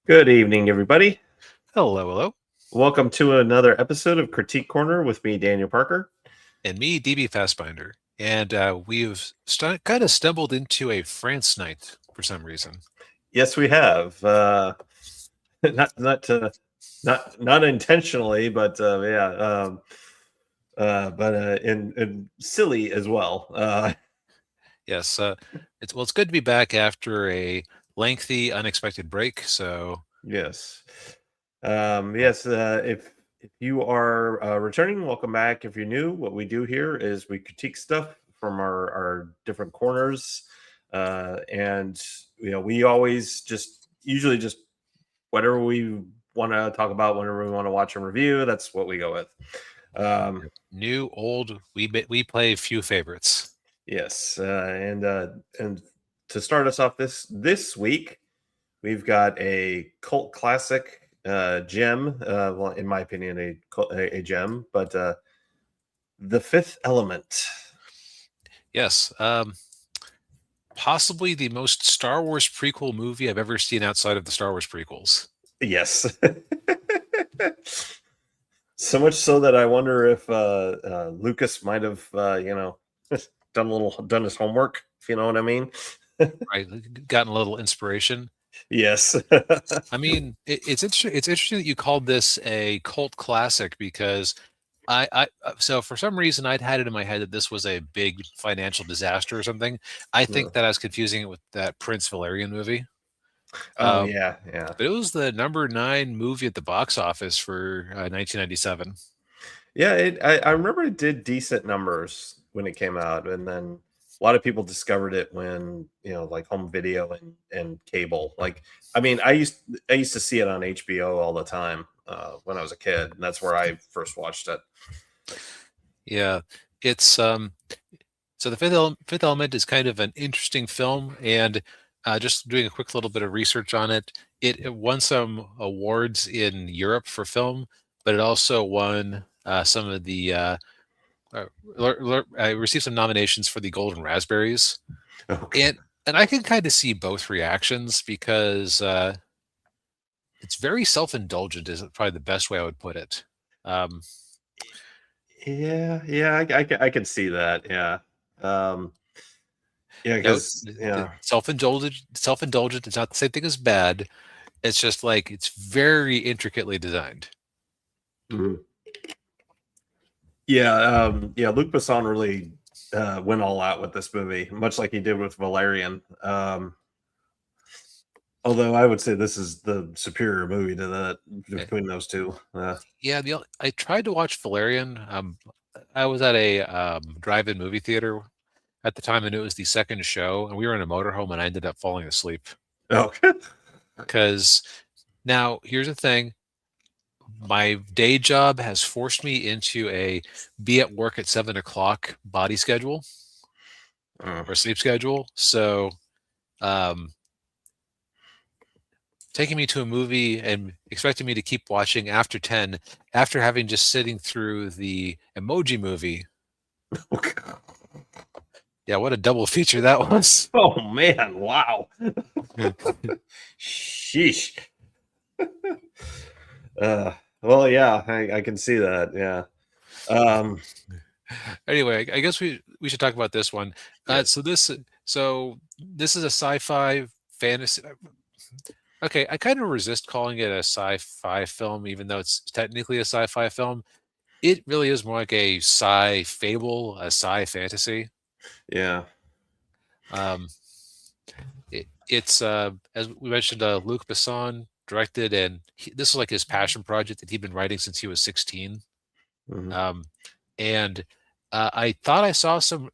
Good evening, everybody. Hello, hello. Welcome to another episode of Critique Corner with me, Daniel Parker. And me, DB Fastbinder. And we've kind of stumbled into a France night for some reason. Yes, we have. Not intentionally, but yeah, but in silly as well. Yes, it's good to be back after a lengthy, unexpected break. So, Yes, yes. If you are returning, welcome back. If you're new, what we do here is we critique stuff from our different corners, and we always just usually just whatever we want to talk about, whenever we want to watch a review. That's what we go with. new, old, we play few favorites. Yes, and to start us off this week, we've got a cult classic gem. Well, in my opinion, a gem, but The Fifth Element. Yes, possibly the most Star Wars prequel movie I've ever seen outside of the Star Wars prequels. Yes. So much so that I wonder if Lucas might have, done his homework. If you know what I mean. Right, gotten a little inspiration. Yes. I mean, it's interesting. It's interesting that you called this a cult classic because so for some reason I'd had it in my head that this was a big financial disaster or something. I think that I was confusing it with that Prince Valerian movie. Oh yeah, yeah. But it was the #9 movie at the box office for 1997. Yeah, I remember it did decent numbers when it came out, and then a lot of people discovered it when like home video and cable. Like, I mean, I used to see it on HBO all the time when I was a kid, and that's where I first watched it. Yeah, it's so the Fifth Element is kind of an interesting film, and just doing a quick little bit of research on it, it won some awards in Europe for film, but it also won some of the I received some nominations for the Golden Raspberries, Okay. and I can kind of see both reactions because it's very self-indulgent is probably the best way I would put it. Um, Yeah, I can see that. Yeah, um, yeah, no, because yeah, self-indulgent is not the same thing as bad. It's just like it's very intricately designed. mhm. Yeah. Luc Besson really went all out with this movie, much like he did with Valerian. Although I would say this is the superior movie to that between those two. Yeah, I tried to watch Valerian. I was at a drive-in movie theater at the time, and it was the second show, and we were in a motorhome, and I ended up falling asleep Oh, because now here's the thing: my day job has forced me into a be at work at 7 o'clock body schedule or sleep schedule. So, um, taking me to a movie and expecting me to keep watching after 10 after having just sitting through the Emoji Movie. Yeah, what a double feature that was. oh man! Wow. Sheesh. Well, yeah, I can see that. Yeah. Um, Anyway, I guess we should talk about this one. yeah. So this is a sci-fi fantasy. Okay, I kind of resist calling it a sci-fi film, even though it's technically a sci-fi film. It really is more like a sci fable, a sci fantasy. Yeah. Um, it's as we mentioned, Luc Besson directed, and this is like his passion project that he'd been writing since he was 16. Mhm. Um, and I thought I saw some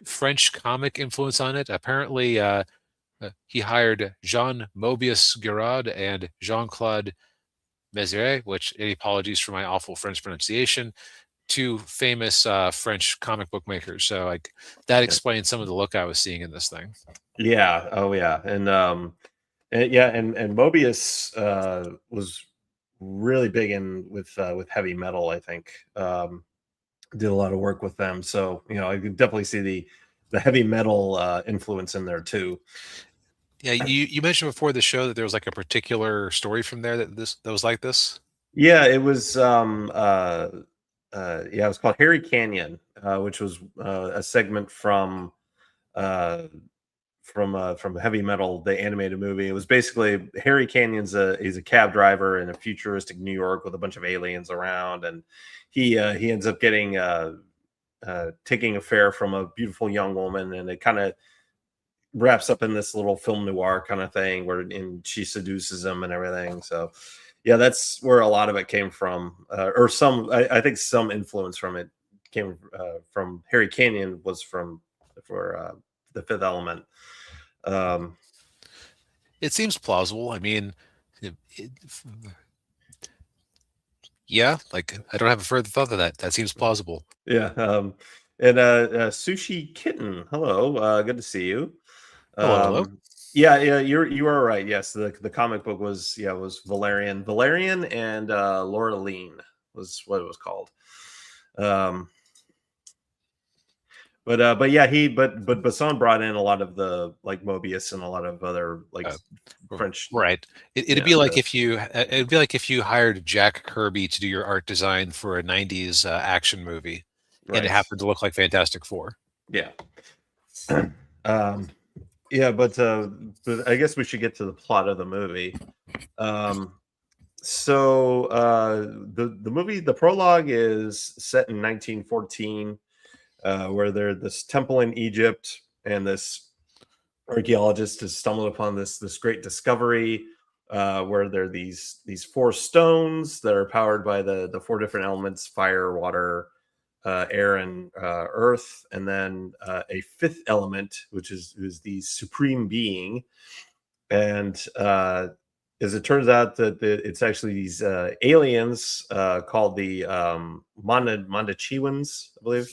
French comic influence on it. Apparently, he hired Jean Mobius Giraud and Jean Claude Mézières, which any apologies for my awful French pronunciation, two famous French comic book makers. So like that Yeah. explains some of the look I was seeing in this thing. Yeah. Oh yeah. And yeah, and Mobius was really big in with heavy metal. I think did a lot of work with them. So I could definitely see the heavy metal influence in there too. Yeah, you mentioned before the show that there was like a particular story from there that was like this. Yeah, it was yeah, it was called Harry Canyon, which was a segment uh from Heavy Metal, the animated movie. It was basically Harry Canyon's he's a cab driver in a futuristic New York with a bunch of aliens around, and he ends up getting taking a fare from a beautiful young woman, and it kind of wraps up in this little film noir kind of thing where and she seduces him and everything. So yeah, that's where a lot of it came from, or some I think some influence from it came from Harry Canyon was from for the Fifth Element. Um, It seems plausible. I mean, yeah, like I don't have a further thought to that. That seems plausible. yeah, and Sushi Kitten, hello, good to see you. Hello, hello. Yeah, yeah, you are right. Yes, the comic book was was Valerian, and Laura Lean was what it was called. Um, but yeah, but Basson brought in a lot of the like Mobius and a lot of other like Uh, French. right. It'd Yeah, be like if you it'd be like if you hired Jack Kirby to do your art design for a '90s action movie, and it right. happened to look like Fantastic Four. Yeah. um, yeah, but I guess we should get to the plot of the movie. Um, so the movie, the prologue is set in 1914, where they're this temple in Egypt, and this archaeologist has stumbled upon this great discovery, where there are these four stones that are powered by the four different elements: fire, water, air, and earth, and then a fifth element, which is the supreme being. And as it turns out that it's actually these aliens called the Mondachiwans, I believe.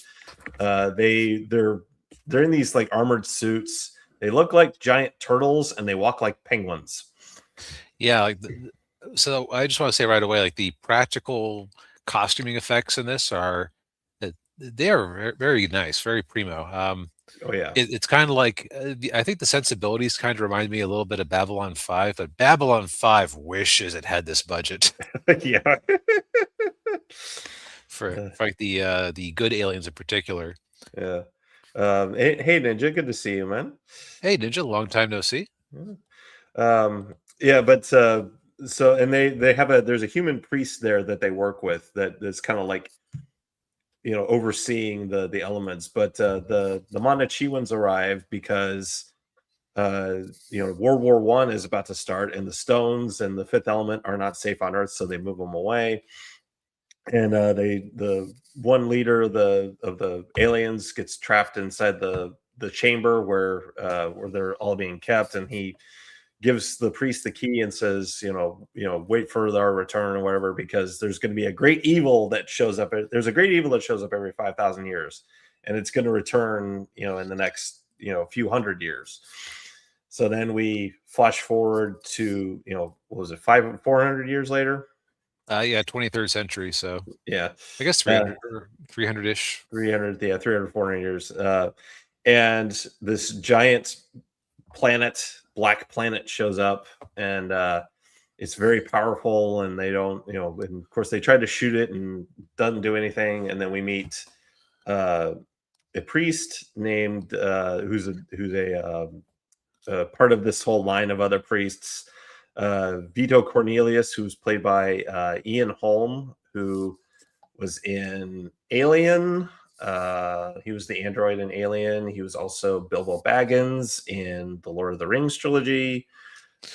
They're in these like armored suits. They look like giant turtles and they walk like penguins. Yeah, like so I just want to say right away, like the practical costuming effects in this are they are very nice, very primo. Oh yeah, It's kind of like I think the sensibilities kind of remind me a little bit of Babylon 5, but Babylon 5 wishes it had this budget yeah. for like the good aliens in particular. Yeah. Hey, Ninja, good to see you, man. Hey, Ninja, long time no see. Yeah. Yeah, but so and they have there's a human priest there that they work with that's kind of like overseeing the elements, but the Mondachiwans arrive because World War One is about to start, and the stones and the fifth element are not safe on Earth, so they move them away. And the one leader of the aliens gets trapped inside the chamber where they're all being kept, and he gives the priest the key and says, wait for our return or whatever, because there's going to be a great evil that shows up. There's a great evil that shows up every 5,000 years, and it's going to return, in the next, few hundred years. So then we flash forward to, what was it, 400 years later? Yeah, 23rd century. So Yeah. I guess 300 or 300-ish. 300, yeah, 300, 400 years. And this giant black planet shows up, and it's very powerful, and they don't, and of course they tried to shoot it and doesn't do anything. And then we meet a priest named who's a part of this whole line of other priests, Vito Cornelius, who's played by Ian Holm, who was in Alien. He was the android in Alien. He was also Bilbo Baggins in the Lord of the Rings trilogy.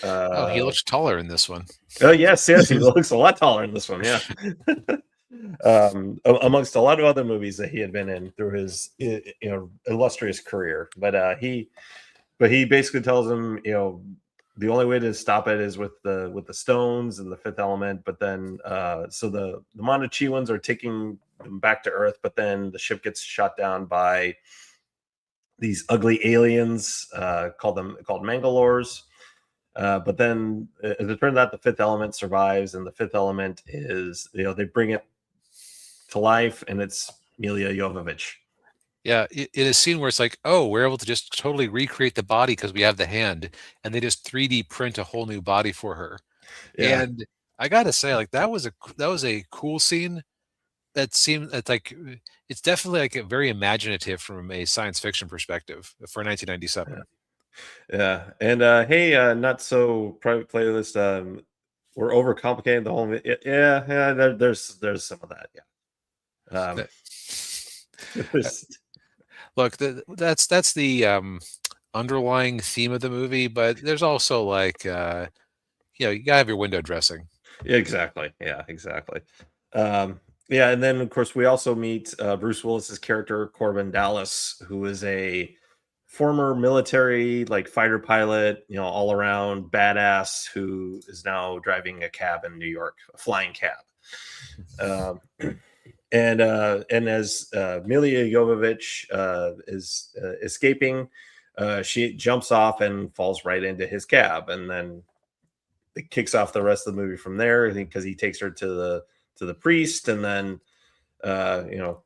Oh, he looks taller in this one. Oh yes, he looks a lot taller in this one. Yeah, amongst a lot of other movies that he had been in through his illustrious career. But he basically tells him, the only way to stop it is with the stones and the fifth element. But then, so the Mondachiwans are taking them back to Earth, but then the ship gets shot down by these ugly aliens called Mangalores. But then, as it turns out, the fifth element survives, and the fifth element is, they bring it to life, and it's Mila Jovovich. Yeah, in a scene where it's like, oh, we're able to just totally recreate the body because we have the hand, and they just 3D print a whole new body for her. Yeah. And I gotta say, like that was a cool scene. That seemed it's like it's definitely like a very imaginative from a science fiction perspective for Yeah. 1997. Yeah. And hey, not so private playlist. We're overcomplicating the whole. Yeah. There's some of that. Yeah. That- uh, There's, Look, that's the underlying theme of the movie, but there's also like you gotta have your window dressing. yeah, exactly. Yeah, exactly. Yeah, and then of course we also meet Bruce Willis's character Corbin Dallas, who is a former military like fighter pilot, all around badass who is now driving a cab in New York, a flying cab. Um, and as Milia Jovovich is escaping, she jumps off and falls right into his cab, and then it kicks off the rest of the movie from there. I think because he takes her to the priest, and then uh, you know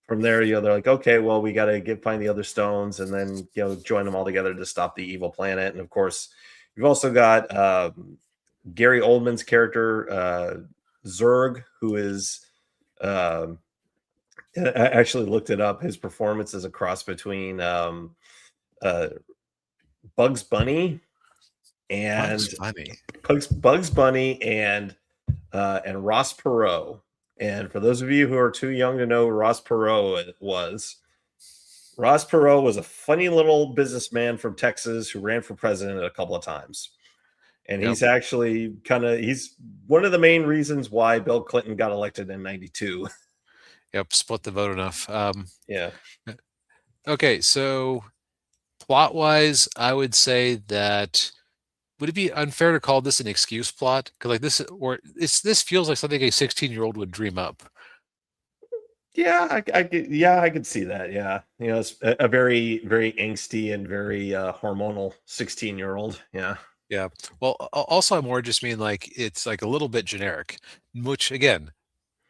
from there, they're like, okay, well, we got to get find the other stones, and then join them all together to stop the evil planet. And of course, you've also got Gary Oldman's character Zurg, who is um, I actually looked it up. His performance is a cross between uh, Bugs Bunny and Bugs Bunny. Bugs Bunny and Ross Perot. And for those of you who are too young to know who Ross Perot Ross Perot was a funny little businessman from Texas who ran for president a couple of times. And Yep. he's actually he's one of the main reasons why Bill Clinton got elected in 92. Yep. Split the vote enough. Yeah. Okay, so plot wise, I would say that would it be unfair to call this an excuse plot? Because like this feels like something a 16-year-old would dream up. Yeah, I could see that. Yeah. It's a very, very angsty and very hormonal 16-year-old. Yeah. Yeah. Well, also I more just mean like it's like a little bit generic, which again,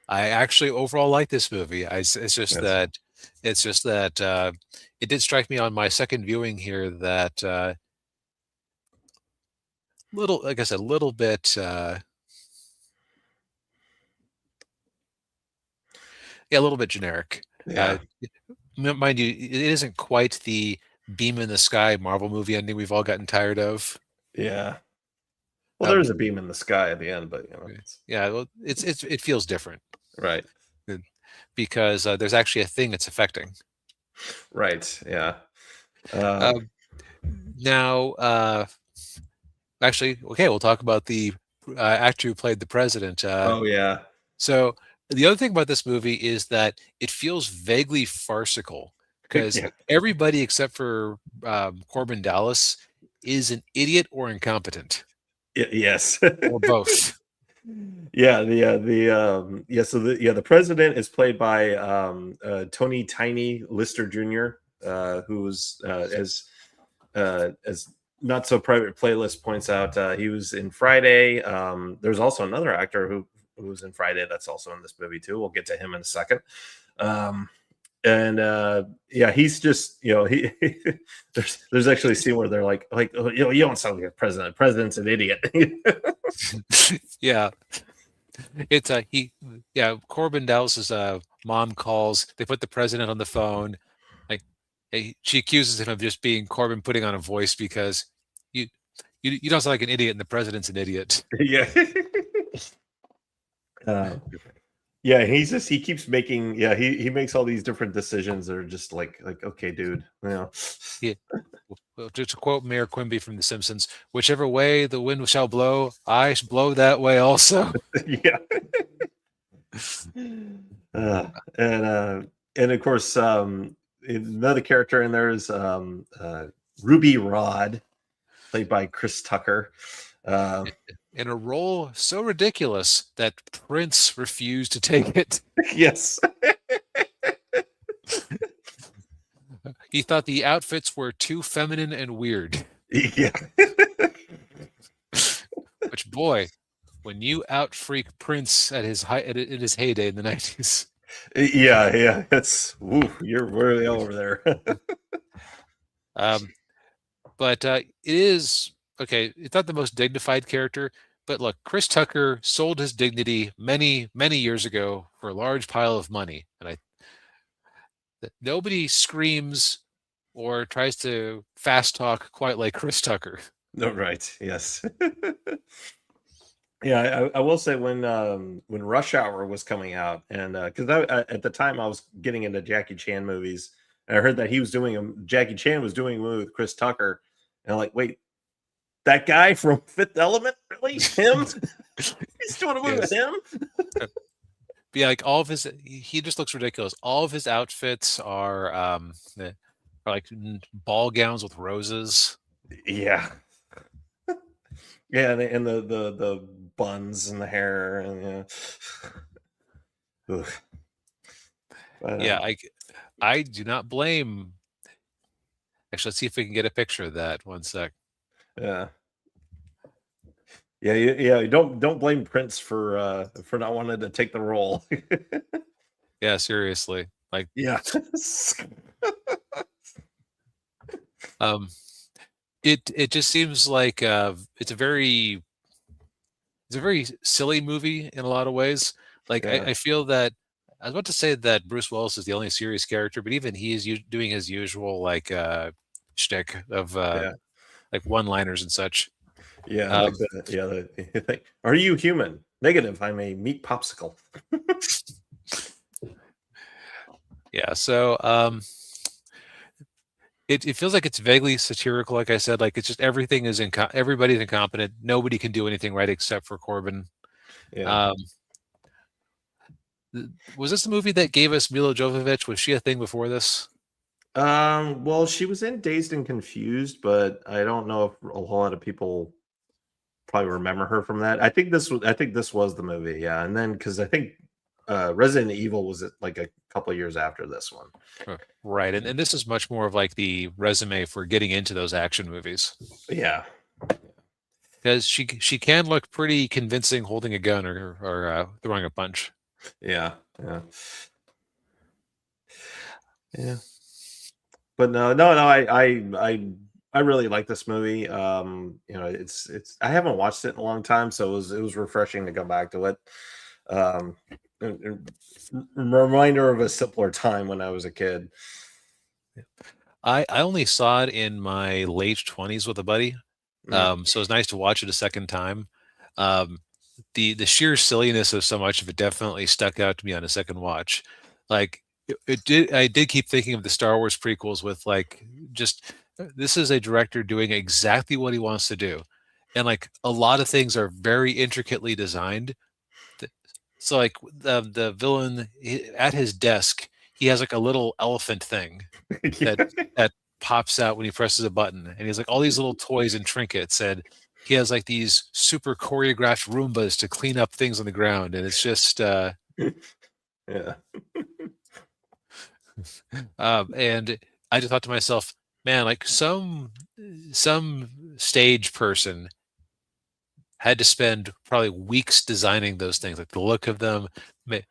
I actually overall like this movie. Yes. It's just that it did strike me on my second viewing here that little, like I said, a little bit, yeah, a little bit generic. Uh, Yeah. Mind you, it isn't quite the beam in the sky Marvel movie ending we've all gotten tired of. Yeah. Well, Um, there's a beam in the sky at the end, but yeah, well, it feels different right. uh, because there's actually a thing it's affecting. Right. Yeah. Um, Um, Now, actually, okay, we'll talk about the actor who played the president. oh yeah. So the other thing about this movie is that it feels vaguely farcical because Yeah. everybody except for Corbin Dallas is an idiot or incompetent Yes. or both. Yeah, so the president is played by Tony Tiny Lister Jr., who's as not so private playlist points out, he was in Friday. There's also another actor who was in Friday that's also in this movie too. We'll get to him in a second. Um, and yeah, he's just he there's actually a scene where they're like oh, you don't sound like a president. The president's an idiot. Yeah, it's yeah, Corbin Dallas's mom calls. They put the president on the phone. Like, she accuses him of just being Corbin putting on a voice because you you don't sound like an idiot, and the president's an idiot. Yeah. uh, yeah, he keeps making he makes all these different decisions that are just like okay, dude, Yeah. Well, to quote Mayor Quimby from The Simpsons, whichever way the wind shall blow, I blow that way also. yeah. Uh, and and of course another character in there is Ruby Rod, played by Chris Tucker. In a role so ridiculous that Prince refused to take it. Yes. He thought the outfits were too feminine and weird. Yeah. Which, boy, when you out freak Prince at his in his heyday in the 90s. Yeah, yeah. It's you're way over there. Um, but it is okay. It's not the most dignified character, but look, Chris Tucker sold his dignity many, many years ago for a large pile of money, and nobody screams or tries to fast talk quite like Chris Tucker. No, right. Yes. Yeah, I will say when Rush Hour was coming out, and because at the time I was getting into Jackie Chan movies, and I heard that Jackie Chan was doing a movie with Chris Tucker, and I'm like, wait, that guy from Fifth Element, really him? He's doing a movie with Yes. him? Yeah, like all of he just looks ridiculous. All of his outfits are like ball gowns with roses. Yeah, yeah, and the buns and the hair, and yeah. But, Yeah, I do not blame. Actually, let's see if we can get a picture of that. One sec. yeah. Yeah, yeah. You don't blame Prince for not wanting to take the role. Yeah, seriously. Like, Yeah. um, it just seems like it's a very silly movie in a lot of ways. Like, Yeah. I feel that I was about to say that Bruce Willis is the only serious character, but even he is doing his usual like shtick of Yeah. like one-liners and such. Yeah. Like Um, the thing. Are you human? Negative. I'm a meat popsicle. yeah, so it feels like it's vaguely satirical. Like I said, like it's just everybody's incompetent. Nobody can do anything right except for Corbin. Yeah. Um, was this the movie that gave us Mila Jovovich? Was she a thing before this? Well, she was in Dazed and Confused, but I don't know if a whole lot of people probably remember her from that. I think this was the movie, yeah. And then because I think Resident Evil was like a couple of years after this one. Right, and this is much more of like the resume for getting into those action movies Yeah. because she can look pretty convincing holding a gun or throwing a punch. Yeah. Yeah. Yeah. But no, I really like this movie. It's I haven't watched it in a long time, so it was refreshing to go back to it. Um, reminder of a simpler time when I was a kid. I only saw it in my late 20s with a buddy, so it's nice to watch it a second time. Um, the sheer silliness of so much of it definitely stuck out to me on a second watch. Like I did keep thinking of the Star Wars prequels with like just this is a director doing exactly what he wants to do, and like a lot of things are very intricately designed. So like the villain at his desk, he has like a little elephant thing that that pops out when he presses a button, and he's like all these little toys and trinkets, and he has like these super choreographed Roombas to clean up things on the ground, and it's just Yeah. and I just thought to myself, man, like some stage person had to spend probably weeks designing those things, like the look of them,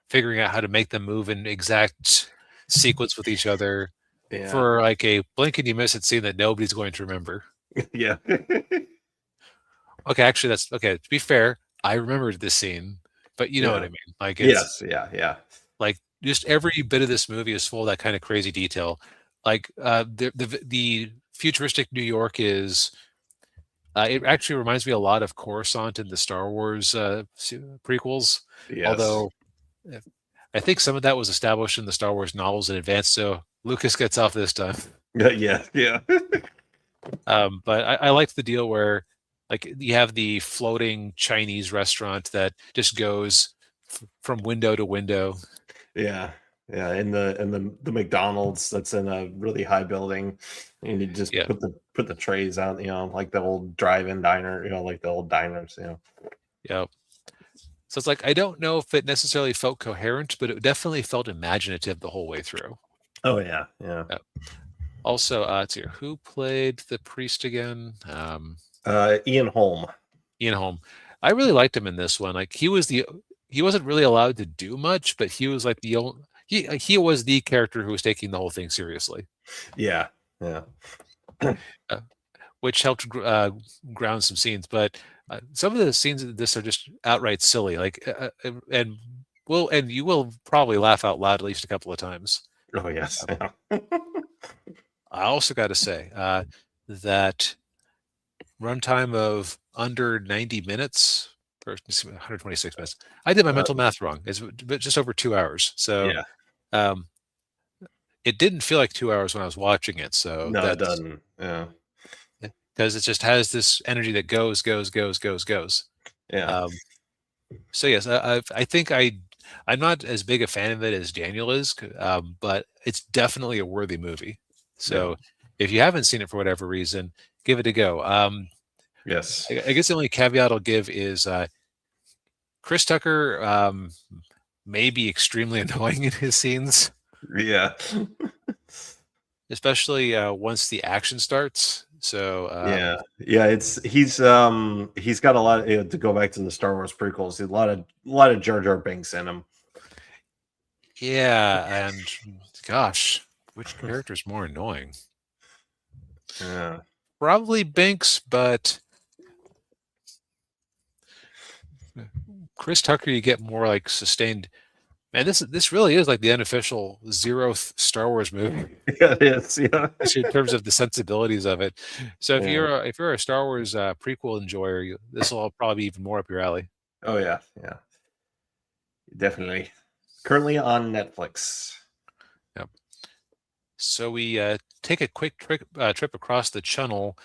figuring out how to make them move in exact sequence with each other Yeah. for like a blink and you miss it scene that nobody's going to remember. Yeah. Okay, actually, that's okay. To be fair, I remembered this scene, but you know what I Yeah. mean. Like it's Yes. Yeah. Yeah. like just every bit of this movie is full of that kind of crazy detail. Like the futuristic New York is. It actually reminds me a lot of Coruscant in the Star Wars prequels, Yes. although I think some of that was established in the Star Wars novels in advance. So Lucas gets off this time. Yeah. Yeah. But I liked the deal where like you have the floating Chinese restaurant that just goes from window to window. Yeah. Yeah. And the McDonald's that's in a really high building, and you just Yeah, put the trays out, like the old drive-in diner, like the old diners, yeah. So it's like I don't know if it necessarily felt coherent, but it definitely felt imaginative the whole way through. Oh yeah. Yeah. Yeah. Also, let's see, who played the priest again? Ian Holm. Ian Holm. I really liked him in this one. Like he wasn't really allowed to do much, but he was like he was the character who was taking the whole thing seriously, Yeah. Yeah. uh, which helped ground some scenes. But some of the scenes in this are just outright silly. Like, and you will probably laugh out loud at least a couple of times. Oh yes. Yeah. I also got to say that runtime of under 90 minutes, or 126 minutes. I did my mental math wrong. It's just over 2 hours. So Yeah. um, it didn't feel like 2 hours when I was watching it. So No, it that's doesn't. Yeah. because it just has this energy that goes, goes, goes, goes, goes. Yeah. So yes, I think I'm not as big a fan of it as Daniel is, but it's definitely a worthy movie. So if you haven't seen it for whatever reason, give it a go. Yes. I guess the only caveat I'll give is Chris Tucker may be extremely annoying in his scenes, Yeah. especially once the action starts. So Yeah. Yeah. He's got a lot to go back to the Star Wars prequels. A lot of Jar Jar Binks in him. yeah, and gosh, which character is more annoying? Yeah. Probably Binks, but Chris Tucker, you get more like sustained. Man, this really is like the unofficial zeroth Star Wars movie. Yeah, it is. Yeah. In terms of the sensibilities of it. So if Yeah. you're a Star Wars prequel enjoyer, this will probably be even more up your alley. Oh yeah. Yeah. Definitely. Currently on Netflix. Yep. So we take a quick trip across the channel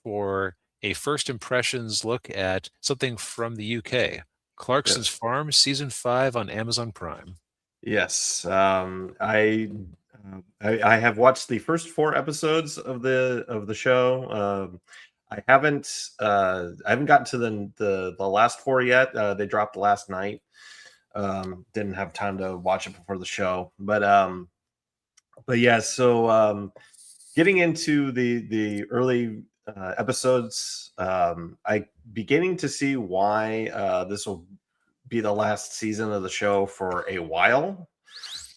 for a first impressions look at something from the UK. Clarkson's Yes. Farm, season 5 on Amazon Prime. Yes. I have watched the first 4 episodes of the show. I haven't gotten to the last 4 yet. They dropped last night. Didn't have time to watch it before the show, but yeah. So getting into the early episodes, I beginning to see why this will be the last season of the show for a while.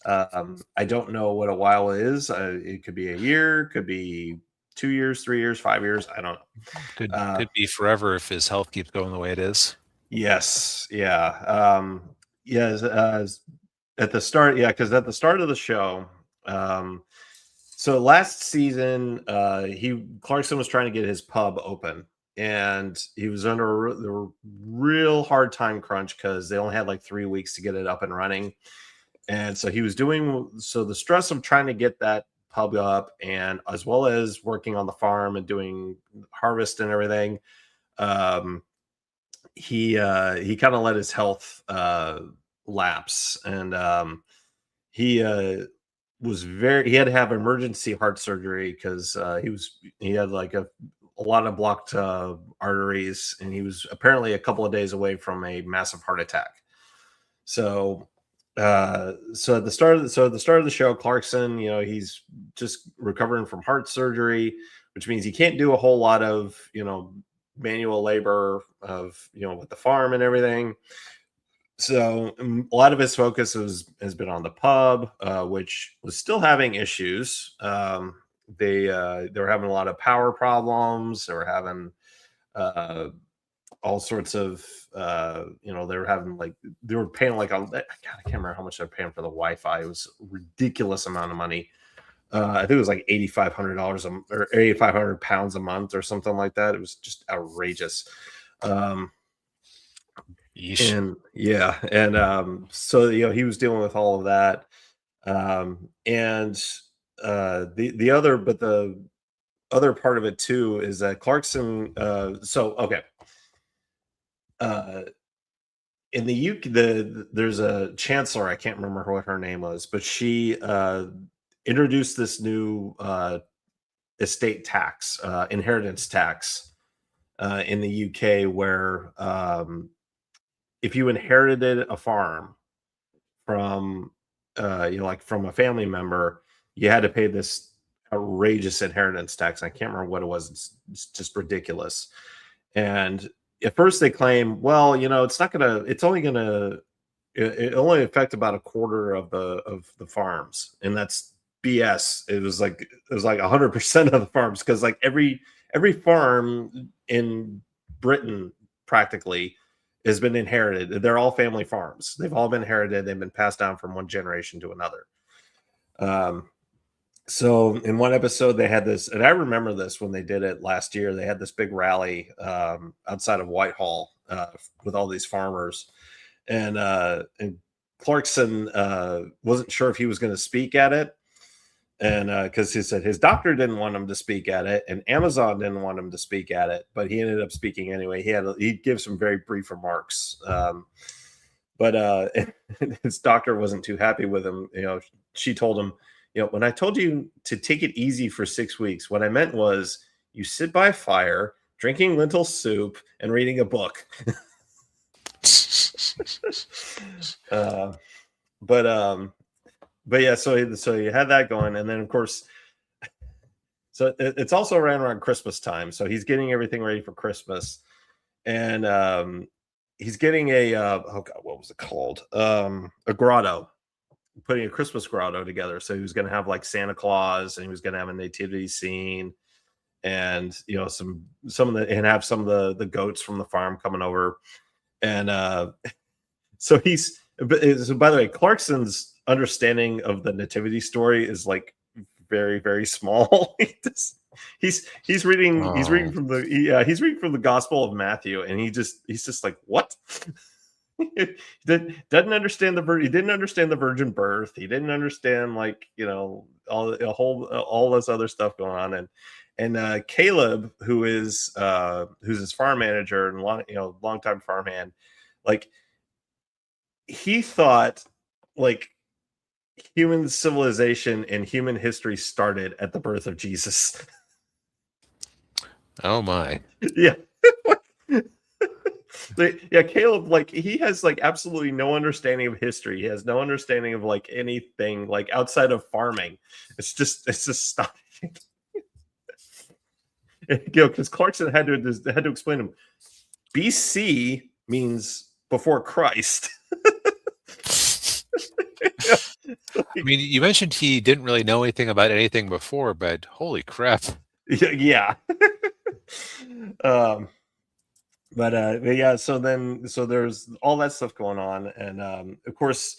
I don't know what a while is. It could be a year, could be 2 years, 3 years, 5 years. I don't know. Could be forever if his health keeps going the way it is. Yes, yeah, yes. At the start, yeah, because at the start of the show, so last season, Clarkson was trying to get his pub open, and he was under the real hard time crunch because they only had like 3 weeks to get it up and running. And so he was doing so the stress of trying to get that pub up, and as well as working on the farm and doing harvest and everything. Um, he kind of let his health lapse, and he he had to have emergency heart surgery because he had like a lot of blocked arteries, and he was apparently a couple of days away from a massive heart attack. So at the start of the show, Clarkson, he's just recovering from heart surgery, which means he can't do a whole lot of manual labor of with the farm and everything. So a lot of his focus has been on the pub, which was still having issues. They were having a lot of power problems. They were having all sorts of they were having they were paying I can't remember how much they're paying for the Wi-Fi. It was a ridiculous amount of money. I think it was like $8,500 or £8,500 a month or something like that. It was just outrageous. Yeesh. And yeah, and so he was dealing with all of that. And the other part of it too is that Clarkson. In the UK, there's a chancellor. I can't remember what her name was, but she introduced this new estate tax, inheritance tax, in the UK, where if you inherited a farm from from a family member, you had to pay this outrageous inheritance tax. I can't remember what it was. It's just ridiculous. And at first they claim, well, it's only gonna it only affect about a quarter of the farms, and that's BS. It was like 100% of the farms, because like every farm in Britain practically has been inherited. They're all family farms. They've all been inherited. They've been passed down from one generation to another. So in one episode they had this, and I remember this when they did it last year. They had this big rally outside of Whitehall with all these farmers, and Clarkson wasn't sure if he was going to speak at it, and because he said his doctor didn't want him to speak at it, and Amazon didn't want him to speak at it, but he ended up speaking anyway. He'd give some very brief remarks, but his doctor wasn't too happy with him. She told him, when I told you to take it easy for 6 weeks, what I meant was you sit by a fire, drinking lentil soup and reading a book. But yeah, so you had that going, and then of course, so it's also around Christmas time, so he's getting everything ready for Christmas, and he's getting a oh god, what was it called? A grotto, putting a Christmas grotto together. So he was going to have like Santa Claus, and he was going to have a nativity scene, and some of the, and have some of the goats from the farm coming over, and so he's. So by the way, Clarkson's understanding of the nativity story is like very, very small. he's reading from the Gospel of Matthew, and he's just like, what? He doesn't understand he didn't understand the virgin birth. He didn't understand all this other stuff going on, and Caleb, who's his farm manager and longtime farmhand, like he thought like human civilization and human history started at the birth of Jesus. Oh my. Yeah. Yeah, Caleb, like he has like absolutely no understanding of history. He has no understanding of like anything like outside of farming. It's just astonishing. Because Clarkson had to explain to him, BC means before Christ. I mean, you mentioned he didn't really know anything about anything before, but holy crap. Yeah. But yeah, so there's all that stuff going on, and of course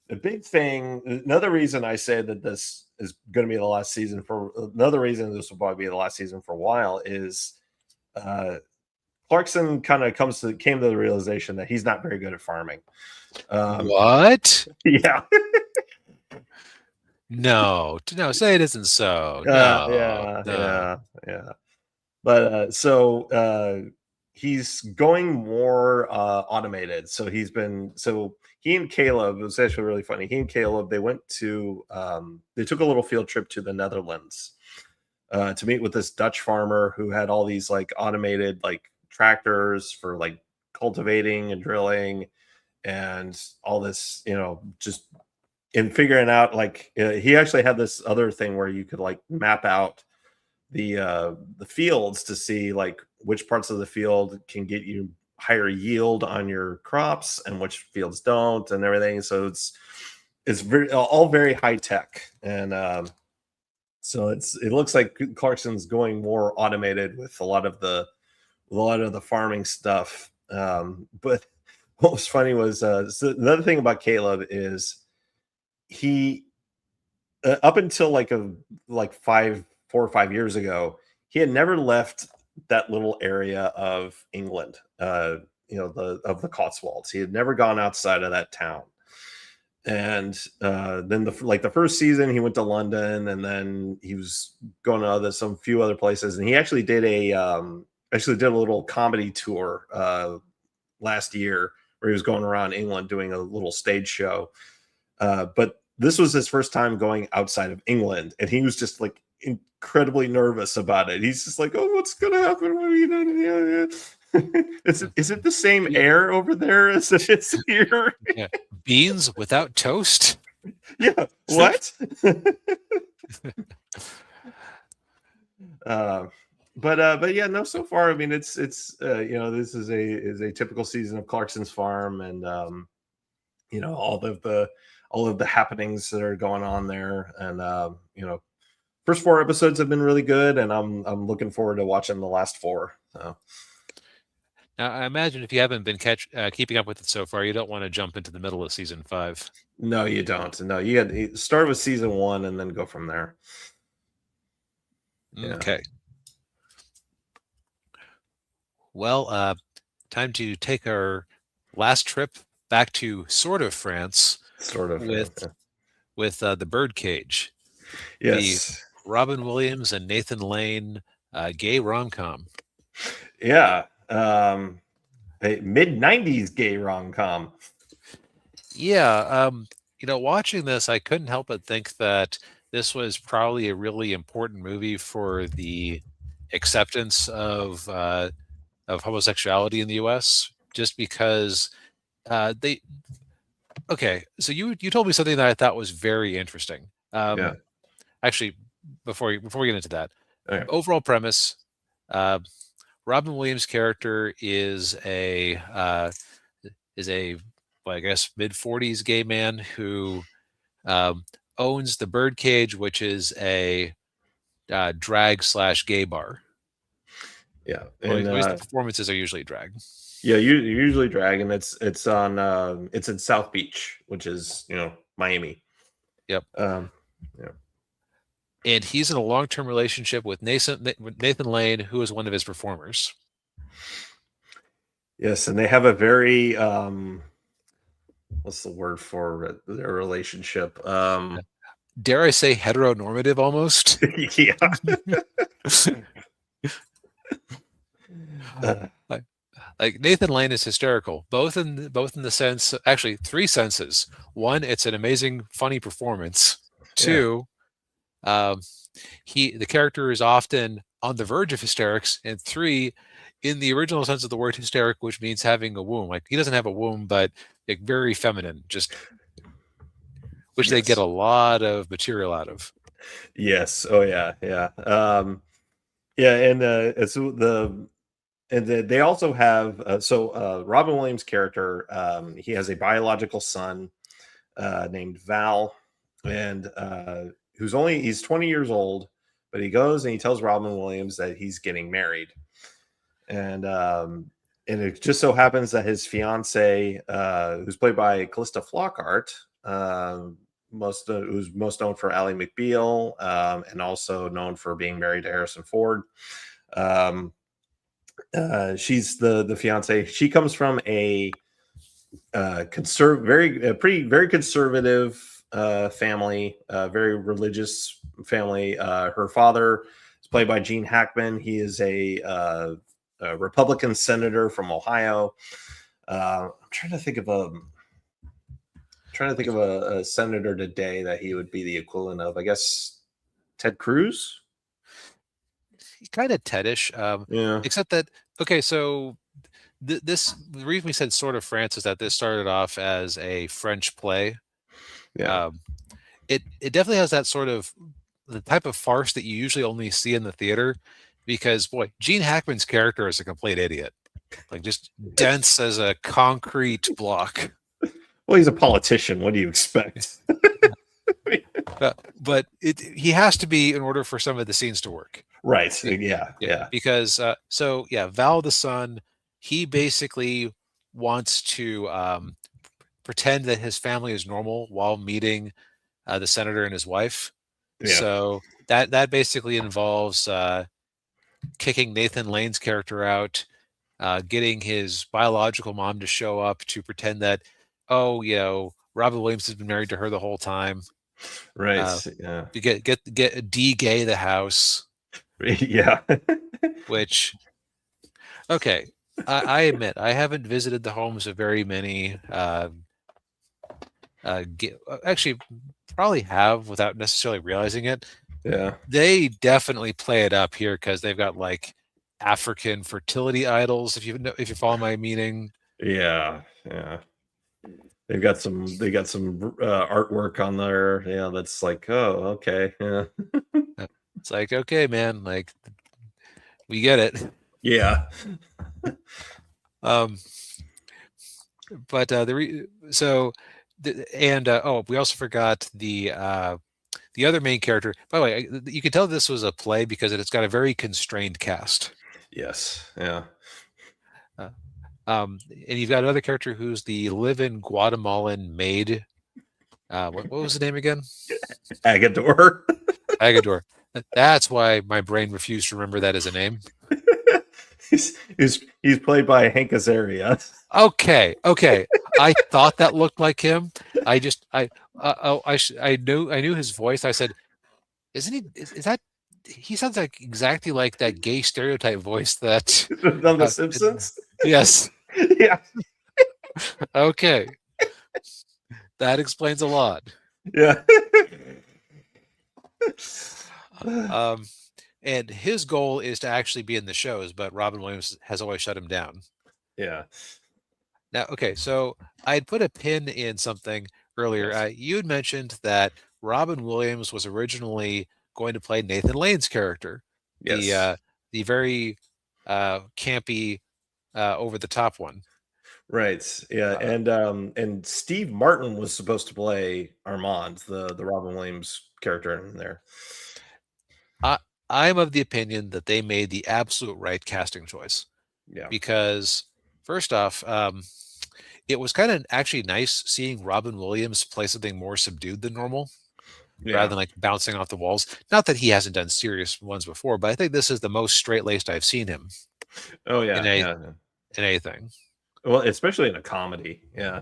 the big thing, another reason I say that this is going to be the last season another reason this will probably be the last season for a while is Clarkson kind of came to the realization that he's not very good at farming. What? Yeah. No, say it isn't so. Yeah. But so he's going more automated. So he and Caleb, it was actually really funny. He and Caleb, they took a little field trip to the Netherlands to meet with this Dutch farmer who had all these like automated like tractors for like cultivating and drilling and all this, just in figuring out like he actually had this other thing where you could like map out the fields to see like which parts of the field can get you higher yield on your crops and which fields don't and everything. So it's all very high tech, and so it looks like Clarkson's going more automated with a lot of the farming stuff. But what was funny was so another thing about Caleb is he up until like 4 or 5 years ago, he had never left that little area of England, of the Cotswolds. He had never gone outside of that town. And then the first season he went to London, and then he was going to some few other places, and he actually did a little comedy tour last year where he was going around England doing a little stage show. But this was his first time going outside of England, and he was just like incredibly nervous about it. He's just like, "Oh, what's gonna happen? Is it the same air over there as it is here? Yeah. Beans without toast? Yeah, what?" But yeah, no. So far, I mean, it's this is a typical season of Clarkson's farm, and all of the happenings that are going on there. And first 4 episodes have been really good, and I'm looking forward to watching the last 4. So. Now, I imagine if you haven't been keeping up with it so far, you don't want to jump into the middle of season 5. No, you don't. No, you got to start with season 1 and then go from there. Okay. Yeah. Well, time to take our last trip back to sort of France. With the Birdcage. Yes. The Robin Williams and Nathan Lane gay rom-com. Yeah. Mid-90s gay rom-com. Yeah. Watching this, I couldn't help but think that this was probably a really important movie for the acceptance of homosexuality in the U.S. Just because Okay, so you told me something that I thought was very interesting. Yeah. Actually, before we get into that, okay. Overall premise: Robin Williams' character is a well, I guess mid-40s gay man who owns the Birdcage, which is a drag/gay bar. Yeah, and the performances are usually drag. Yeah, usually drag, and it's in South Beach, which is Miami. Yep. Yeah. And he's in a long-term relationship with Nathan Lane, who is one of his performers. Yes, and they have a very what's the word for their relationship? Dare I say heteronormative almost? Yeah. Like Nathan Lane is hysterical, both in the sense, actually 3 senses. 1, it's an amazing, funny performance. 2, the character is often on the verge of hysterics. And 3, in the original sense of the word hysteric, which means having a womb. Like he doesn't have a womb, but like very feminine, just which they get a lot of material out of. Yes. Oh yeah. Yeah. Yeah. And it's and they also have Robin Williams' character. He has a biological son named Val, and he's 20 years old, but he goes and he tells Robin Williams that he's getting married, and it just so happens that his fiance, who's played by Callista Flockhart, who's most known for Ally McBeal, and also known for being married to Harrison Ford. She's the fiance. She comes from a very conservative family, very religious family. Her father is played by Gene Hackman. He is a Republican senator from Ohio. I'm trying to think of a senator today that he would be the equivalent of. I guess Ted Cruz. Kind of Ted-ish, except that so the reason we said sort of France is that this started off as a French play. Yeah. It definitely has that sort of the type of farce that you usually only see in the theater, because boy, Gene Hackman's character is a complete idiot, like just dense as a concrete block. Well, he's a politician. What do you expect? But he has to be in order for some of the scenes to work. Right. Yeah. Because Val the son, he basically wants to pretend that his family is normal while meeting the senator and his wife. Yeah. So that basically involves kicking Nathan Lane's character out, getting his biological mom to show up to pretend that, Robin Williams has been married to her the whole time. Right. Yeah. To get de-gay the house. Yeah. Which, okay, I admit I haven't visited the homes of very many. Actually, probably have without necessarily realizing it. Yeah. They definitely play it up here because they've got like African fertility idols. If you follow my meaning. Yeah. Yeah. They got some artwork on there. Yeah, that's like, oh, okay. Yeah. It's like, okay, man, like we get it. Yeah. But so We also forgot the other main character. By the way, you can tell this was a play because it's got a very constrained cast. Yes. Yeah. Uh, and you've got another character who's the live-in Guatemalan maid. What was the name again? Agador. Agador. That's why my brain refused to remember that as a name. he's played by Hank Azaria. Okay. I thought that looked like him. I knew his voice. I said, "Isn't he? Is that?" He sounds like exactly like that gay stereotype voice that. On The Simpsons. Yes. Yeah. Okay. That explains a lot. Yeah. And his goal is to actually be in the shows, but Robin Williams has always shut him down. Yeah. Now, okay, so I'd put a pin in something earlier. Yes. You had mentioned that Robin Williams was originally going to play Nathan Lane's character, Yes. the very campy, over the top one. Right. Yeah. And Steve Martin was supposed to play Armand, the Robin Williams character in there. I'm of the opinion that they made the absolute right casting choice. Yeah. Because first off, it was kind of actually nice seeing Robin Williams play something more subdued than normal, rather than like bouncing off the walls. Not that he hasn't done serious ones before, but I think this is the most straight-laced I've seen him. Oh yeah. In anything. Well, especially in a comedy. Yeah.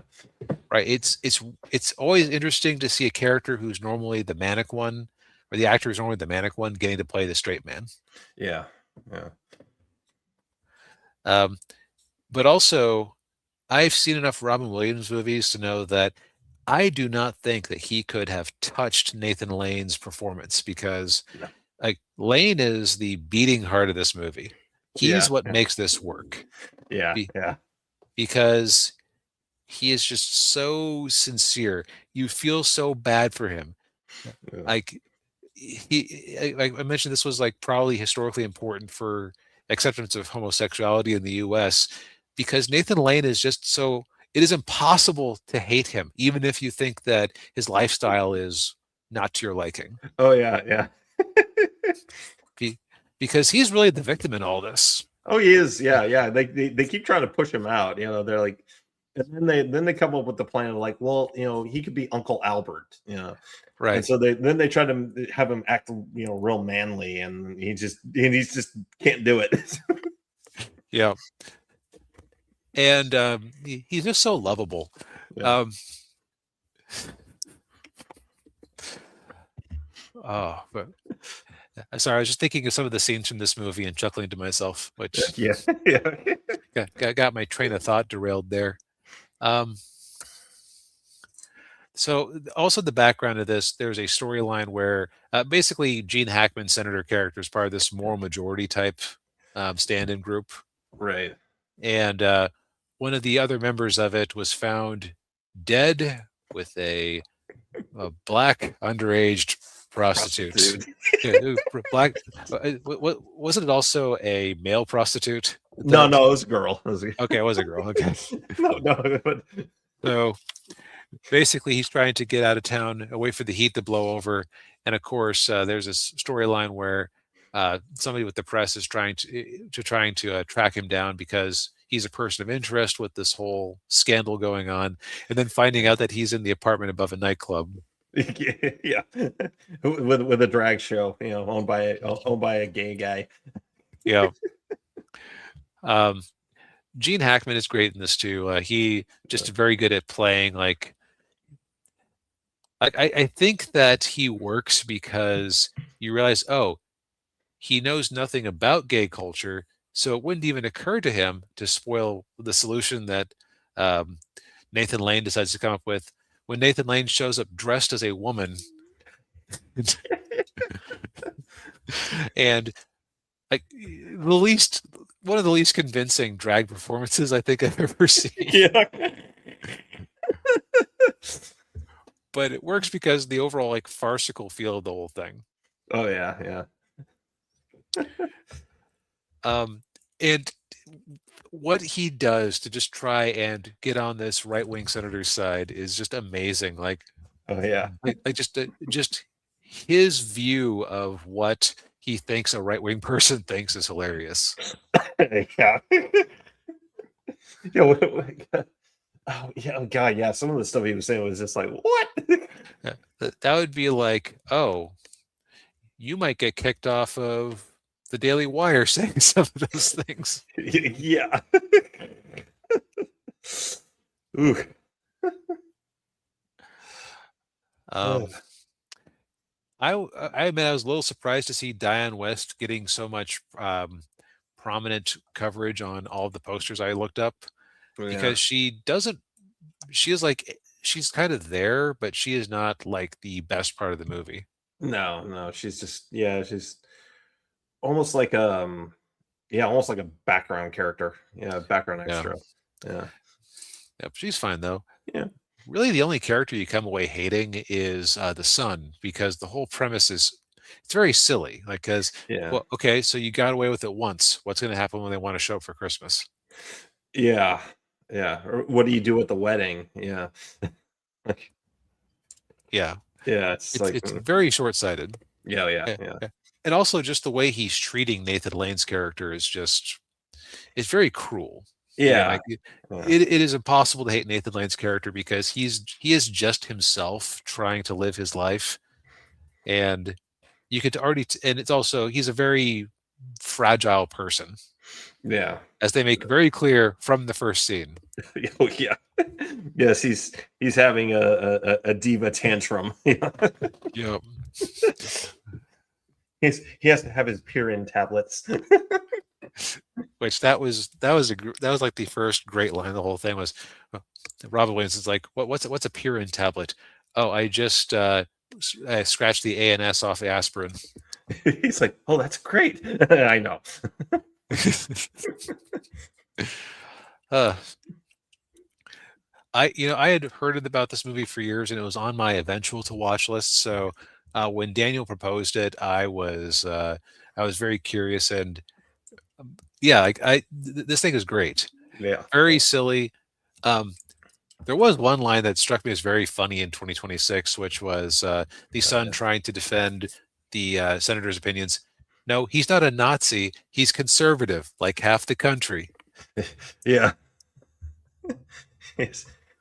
Right. It's always interesting to see a character who's normally the manic one, or the actor who's normally the manic one, getting to play the straight man. Yeah. Yeah. But also, I've seen enough Robin Williams movies to know that I do not think that he could have touched Nathan Lane's performance, because like Lane is the beating heart of this movie. He's what makes this work. Yeah. Because he is just so sincere. You feel so bad for him. Yeah. Like I mentioned, this was like probably historically important for acceptance of homosexuality in the US, because Nathan Lane is just so, it is impossible to hate him, even if you think that his lifestyle is not to your liking. Oh yeah. Because he's really the victim in all this. Oh, he is. Yeah. They keep trying to push him out. They're like, and then they come up with the plan of like, well, he could be Uncle Albert. Right. And so they try to have him act, real manly, and he just can't do it. Yeah. And he's just so lovable. Yeah. But sorry, I was just thinking of some of the scenes from this movie and chuckling to myself, which got my train of thought derailed there. So also the background of this, there's a storyline where basically Gene Hackman's senator character is part of this moral majority type stand-in group. Right. And one of the other members of it was found dead with a black underage prostitute. Black. Wasn't it also a male prostitute? No, it was a girl. Okay, it was a girl. Okay. No. So basically, he's trying to get out of town, wait for the heat to blow over, and of course, there's this storyline where somebody with the press is trying to track him down because he's a person of interest with this whole scandal going on, and then finding out that he's in the apartment above a nightclub. Yeah, with a drag show, owned by a gay guy. Yeah. Gene Hackman is great in this too. He just very good at playing like. I think that he works because you realize, oh, he knows nothing about gay culture, so it wouldn't even occur to him to spoil the solution that Nathan Lane decides to come up with when Nathan Lane shows up dressed as a woman. And like one of the least convincing drag performances I think I've ever seen. Yeah. But it works because the overall like farcical feel of the whole thing. Oh yeah. And what he does to just try and get on this right-wing senator's side is just amazing. Oh yeah. Just his view of what he thinks a right-wing person thinks is hilarious. Yeah. Yeah. Oh yeah. Oh god. Yeah. Some of the stuff he was saying was just like, what? That would be like, oh, you might get kicked off of the Daily Wire saying some of those things. Yeah. Ooh. Um, I admit I was a little surprised to see Diane West getting so much prominent coverage on all of the posters I looked up, Yeah. because she is like, she's kind of there, but she is not like the best part of the movie. No, she's just she's almost like almost like a background character. Yeah, background Yeah. extra. Yeah. Yep, she's fine though. Yeah. Really, the only character you come away hating is the son, because the whole premise is, it's very silly. Like, because, Yeah. well, okay, so you got away with it once. What's going to happen when they want to show up for Christmas? Yeah. Yeah. Or what do you do at the wedding? Yeah. Like, Yeah, yeah, it's like it's very short-sighted. yeah. And also just the way he's treating Nathan Lane's character is just, it's very cruel. Again, Yeah. like, it is impossible to hate Nathan Lane's character, because he is just himself trying to live his life, and you could already and it's also, he's a very fragile person, Yeah. as they make very clear from the first scene. Oh yeah. Yes, he's having a diva tantrum. Yeah. He has to have his Purine tablets. Which that was like the first great line of the whole thing was, Robin Williams is like, what's a Purine tablet? Oh, I just I scratched the ANS off the aspirin. He's like, oh, that's great. I know. I had heard about this movie for years, and it was on my eventual to watch list. So when Daniel proposed it, I was very curious, and yeah, this thing is great. Yeah. Very silly. There was one line that struck me as very funny in 2026, which was the son trying to defend the senator's opinions. No, he's not a Nazi. He's conservative, like half the country. Yeah.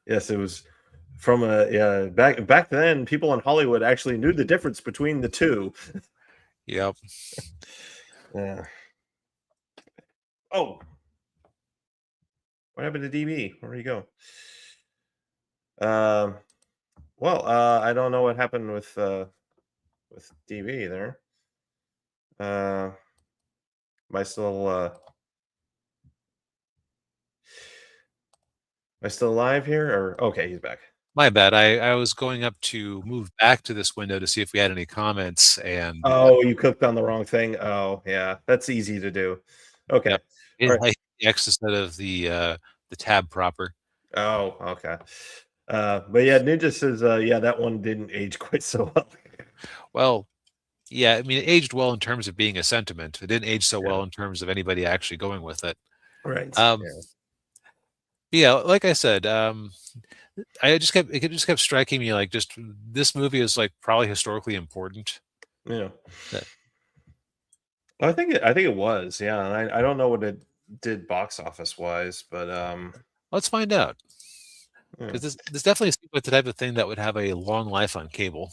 Yes, it was from back then. People in Hollywood actually knew the difference between the two. Yep. Yeah. Oh, what happened to DB? Where did he go? Well, I don't know what happened with DB there. Am I still alive here? Or okay, he's back. My bad. I was going up to move back to this window to see if we had any comments, and Oh, you clicked on the wrong thing. Oh, yeah, that's easy to do. Okay. yep, All right. I hit the X instead of the tab proper. Oh, okay. But yeah, Ninja says, that one didn't age quite so well. Well, yeah, I mean, it aged well in terms of being a sentiment. It didn't age so Yeah. well in terms of anybody actually going with it. Right. Yeah, like I said, it just kept striking me like, just this movie is like probably historically important. Yeah. That- I think it was. Yeah, and I don't know what it did box office wise, but Let's find out, yeah. because this definitely seems like the type of thing that would have a long life on cable.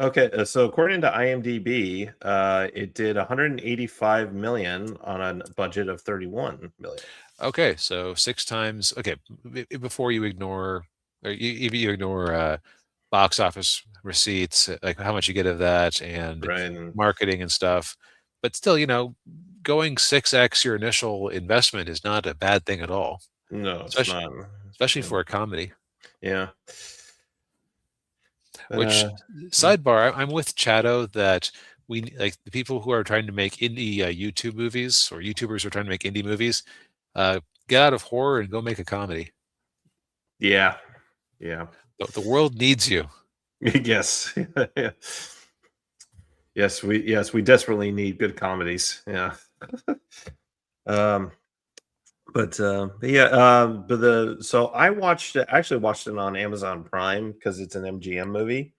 Okay, so according to IMDb, it did 185 million on a budget of 31 million. Okay, so 6 times. Okay, before you ignore, or you ignore box office receipts, like how much you get of that, and Right. marketing and stuff, but still, going 6x your initial investment is not a bad thing at all, No, it's especially not. especially for a comedy. Yeah. Which, sidebar, I'm with Chato that we, like, the people who are trying to make indie YouTube movies, or YouTubers who are trying to make indie movies, get out of horror and go make a comedy. Yeah. The world needs you. Yes. Yes, we desperately need good comedies. Yeah. But yeah, so I actually watched it on Amazon Prime because it's an MGM movie.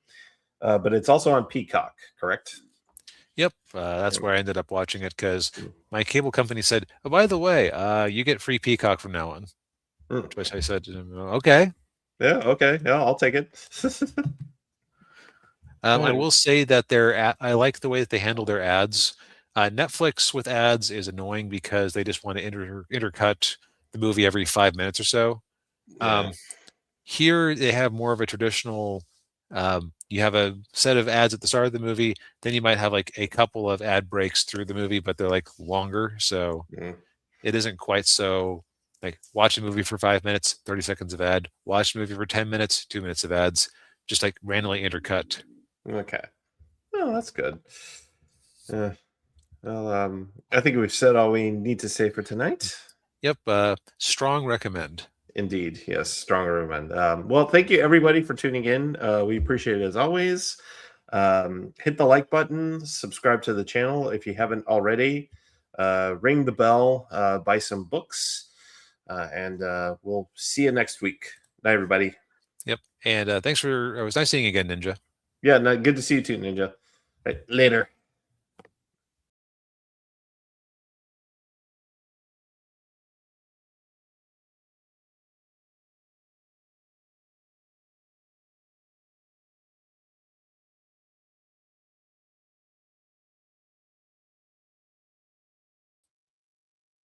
But it's also on Peacock, correct? Yep, Yeah. that's where I ended up watching it because Mm. my cable company said, "Oh, by the way, you get free Peacock from now on." Mm. To which I said, "Okay." Yeah, okay. Yeah, I'll take it. I Yeah. will say that I like the way that they handle their ads. Netflix with ads is annoying because they just want to intercut the movie every 5 minutes or so. Yeah. Here they have more of a traditional. You have a set of ads at the start of the movie, then you might have like a couple of ad breaks through the movie, but they're like longer, so Mm. it isn't quite so like watch a movie for 5 minutes, 30 seconds of ad, watch a movie for 10 minutes, 2 minutes of ads, just like randomly intercut. Okay. Oh, that's good. Yeah. Well, I think we've said all we need to say for tonight. Yep, strong recommend. Indeed, yes, stronger recommend. Well, thank you everybody for tuning in. We appreciate it as always. Hit the like button, subscribe to the channel if you haven't already. Ring the bell, buy some books, and we'll see you next week. Night, everybody. Yep, and thanks for. It was nice seeing you again, Ninja. Yeah, no, good to see you too, Ninja. Right, later.